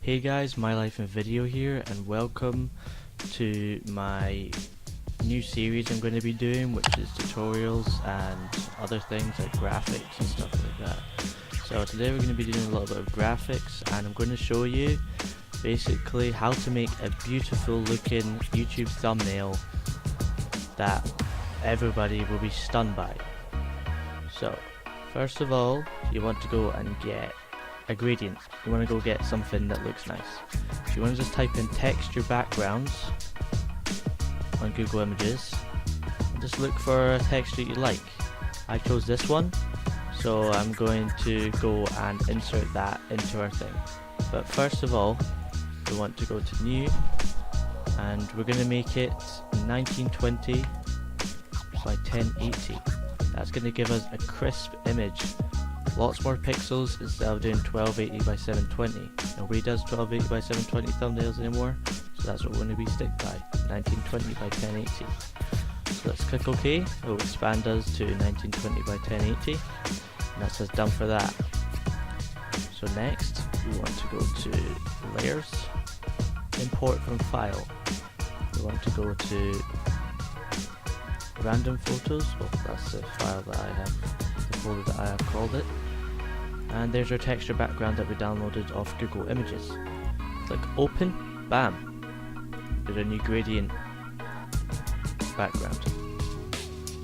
Hey guys, My Life in Video here, and welcome to my new series I'm going to be doing, which is tutorials and other things like graphics and stuff like that. So today we're going to be doing a little bit of graphics, and I'm going to show you basically how to make a beautiful looking YouTube thumbnail that everybody will be stunned by. So first of all, you want to go and get a gradient. You want to go get something that looks nice. So you want to just type in texture backgrounds on Google Images and just look for a texture you like. I chose this one, so I'm going to go and insert that into our thing. But first of all, we want to go to new, and we're going to make it 1920 by 1080. That's going to give us a crisp image. Lots more pixels instead of doing 1280 by 720. Nobody does 1280 by 720 thumbnails anymore, so that's what we're going to be stick by, 1920 by 1080. So let's click OK. It will expand us to 1920 by 1080, and that's us done for that. So next, we want to go to Layers, Import from File. We want to go to Random Photos. Well, that's the file that I have, the folder that I have called it. And there's our texture background that we downloaded off Google Images. Click open, bam! There's a new gradient background.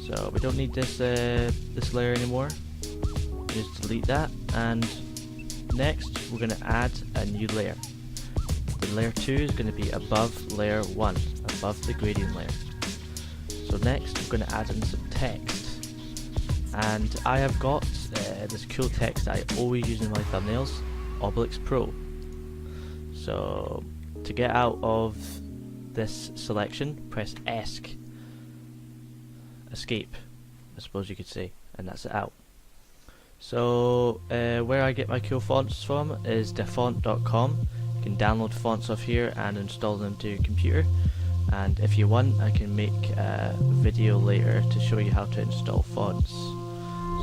So we don't need this this layer anymore. Just delete that, and next we're going to add a new layer. The layer 2 is going to be above layer 1, above the gradient layer. So next we're going to add in some text, and I have got this cool text that I always use in my thumbnails, Obelix Pro. So to get out of this selection, press escape, I suppose you could say, and that's it out. So where I get my cool fonts from is defont.com. You can download fonts off here and install them to your computer, and if you want I can make a video later to show you how to install fonts.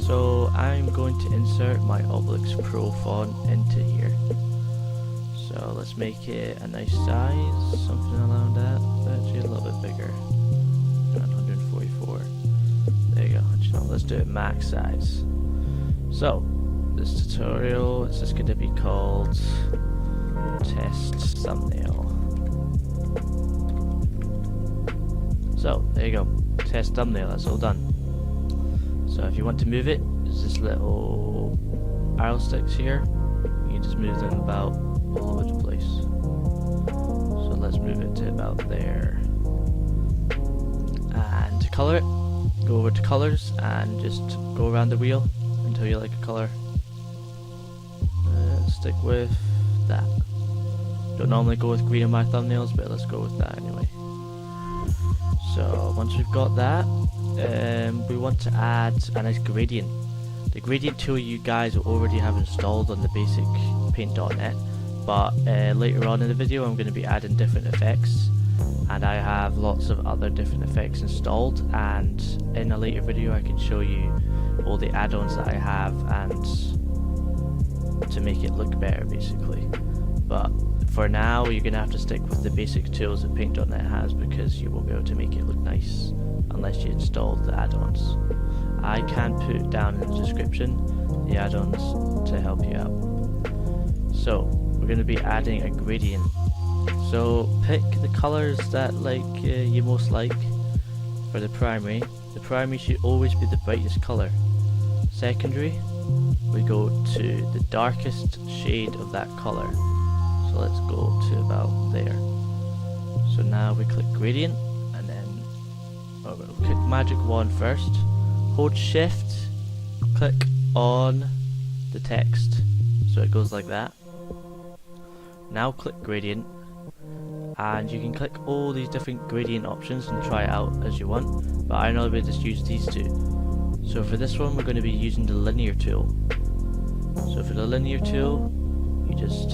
So I'm going to insert my Obelix Pro font into here. So let's make it a nice size, something around that, actually a little bit bigger, around 144. There you go. Actually, let's do it max size. So this tutorial is just going to be called Test Thumbnail. So there you go, Test Thumbnail, that's all done. So if you want to move it, there's this little arrow sticks here. You can just move them about all over the place. So let's move it to about there. And to color it, go over to colors and just go around the wheel until you like a color. Stick with that. Don't normally go with green on my thumbnails, but let's go with that anyway. So once we've got that, we want to add a nice gradient. The gradient tool you guys will already have installed on the basic paint.net, but later on in the video I'm going to be adding different effects, and I have lots of other different effects installed, and in a later video I can show you all the add-ons that I have and to make it look better basically. But for now you're going to have to stick with the basic tools that paint.net has, because you won't be able to make it look nice unless you install the add-ons. I can put down in the description the add-ons to help you out. So we're going to be adding a gradient. So pick the colors that you most like for the primary. The primary should always be the brightest color. Secondary, we go to the darkest shade of that color. So let's go to about there. So now we click gradient, and then we'll click magic wand first. Hold shift, click on the text, so it goes like that. Now click gradient, and you can click all these different gradient options and try it out as you want, but I normally just use these two. So for this one we're going to be using the linear tool. So for the linear tool, you just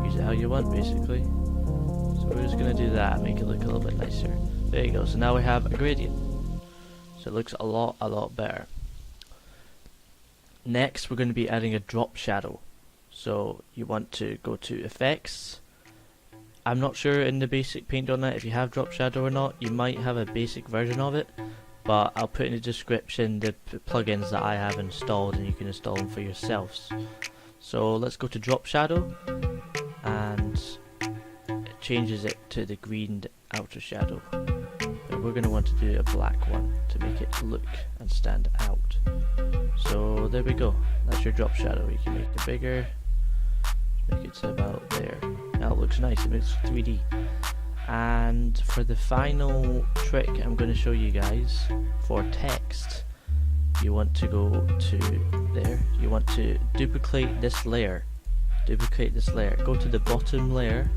use it how you want basically. So we're just going to do that, make it look a little bit nicer. There you go, so now we have a gradient. So it looks a lot better. Next we're going to be adding a drop shadow. So you want to go to effects. I'm not sure in the basic Paint.net if you have drop shadow or not. You might have a basic version of it, but I'll put in the description the plugins that I have installed, and you can install them for yourselves. So let's go to drop shadow, and it changes it to the green outer shadow. But we're going to want to do a black one to make it look and stand out. So there we go, that's your drop shadow. You can make it bigger, make it to about there. Now it looks nice, it looks 3D. And for the final trick I'm going to show you guys, for text, you want to go to there, you want to duplicate this layer, go to the bottom layer,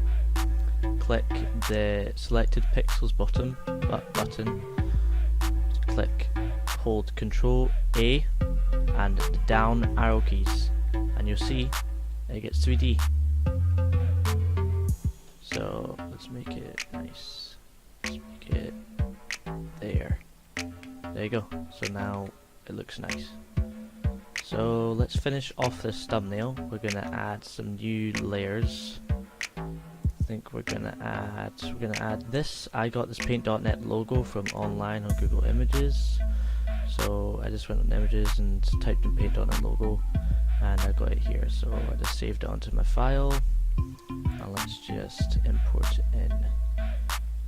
click the selected pixels button, click, hold Control A and the down arrow keys, and you'll see it gets 3D. So let's make it nice, let's make it there you go. So now it looks nice. So let's finish off this thumbnail. We're gonna add some new layers. I think we're gonna add this. I got this Paint.net logo from online on Google Images. So I just went on images and typed in Paint.net logo, and I got it here. So I just saved it onto my file, and let's just import it in,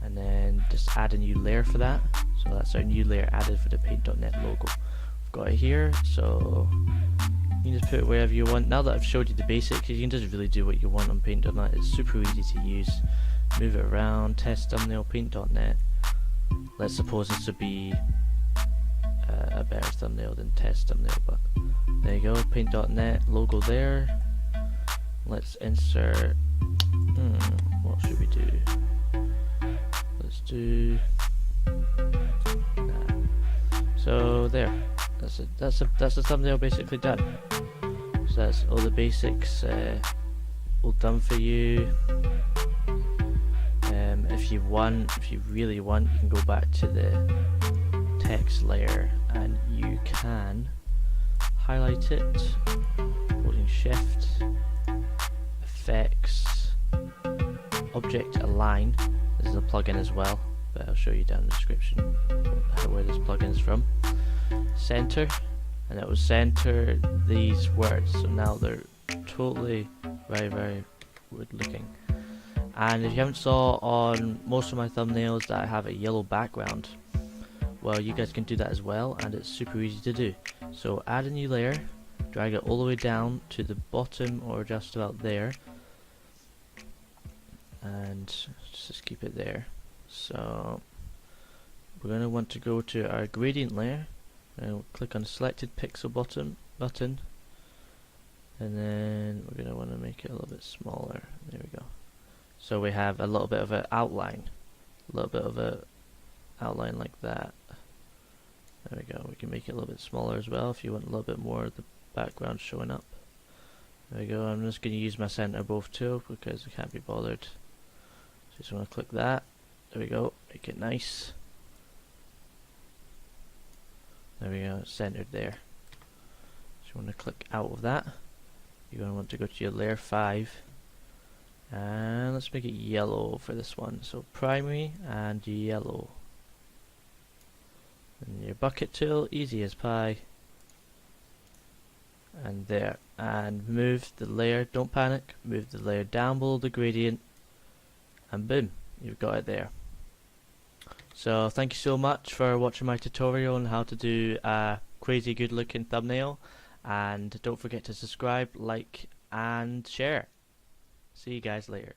and then just add a new layer for that. So that's our new layer added for the Paint.net logo. We've got it here, so you can just put it wherever you want. Now that I've showed you the basics, you can just really do what you want on Paint.net. It's super easy to use. Move it around, test thumbnail, Paint.net. Let's suppose this would be a better thumbnail than test thumbnail, but there you go, Paint.net logo there. Let's insert, what should we do? Let's do that. So there, that's a thumbnail basically done. So that's all the basics all done for you. If you really want, you can go back to the text layer and you can highlight it, holding shift, effects, object align. This is a plugin as well, but I'll show you down in the description where this plugin is from. Center, and it will center these words, so now they're totally very, very good looking. And if you haven't saw on most of my thumbnails that I have a yellow background, well, you guys can do that as well, and it's super easy to do. So add a new layer, drag it all the way down to the bottom or just about there, and just keep it there. So we're going to want to go to our gradient layer, and we'll click on the selected pixel button, and then we're going to want to make it a little bit smaller. There we go. So we have a little bit of an outline, like that. There we go. We can make it a little bit smaller as well if you want a little bit more of the background showing up. There we go. I'm just going to use my center both tool because I can't be bothered. So just want to click that. There we go. Make it nice. There we go. It's centered there. So you want to click out of that. You're going to want to go to your layer 5. And let's make it yellow for this one. So primary and yellow. And your bucket tool, easy as pie. And there. And move the layer, don't panic, move the layer down below the gradient. And boom, you've got it there. So thank you so much for watching my tutorial on how to do a crazy good looking thumbnail. And don't forget to subscribe, like and share. See you guys later.